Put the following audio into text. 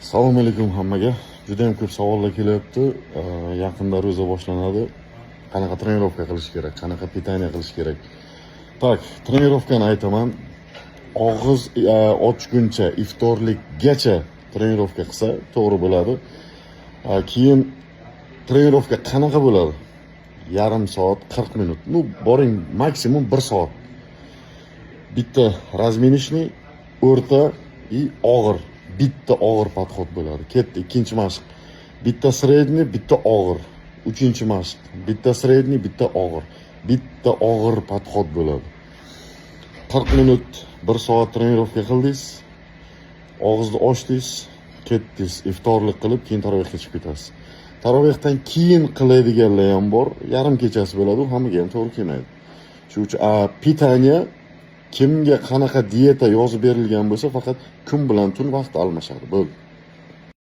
Assalomu alaykum hammaga. Juda ham ko'p savollar kelyapti. Yaqinda ro'za boshlanadi. Qanaqa trenirovka qilish kerak, qanaqa pitaniya qilish kerak. Tak, trenirovkani aytaman. Og'iz ochguncha iftorlikgacha trenirovka qilsa to'g'ri bo'ladi. Keyin trenirovka qanaqa bo'ladi? Yarim soat, 40 minut. Ну, boring maksimum 1 soat. Bitta razminishni, o'rta и og'ir. Bitta og'ir podxod bo'ladi. Ketdi, ikkinchi mashq. Bitta sredniy, bitta og'ir. Uchinchi mashq. Bitta sredniy, bitta og'ir. Bitta og'ir podxod bo'ladi. 40 minut, 1 soat trenirovka qildingiz. Og'izni ochdingiz, ketdingiz, iftorlik qilib, keyin tarovehga chiqib ketasiz. Tarovehdan keyin qiladiganlar ham bor. Yarim kechasi bo'ladi, hammaga ham to'g'ri kelmaydi. Shuning uchun pitaniya kimga qanaqa dieta yozib berilgan bo'lsa, faqat kun bilan tun vaqt almashadi. Bo'ldi.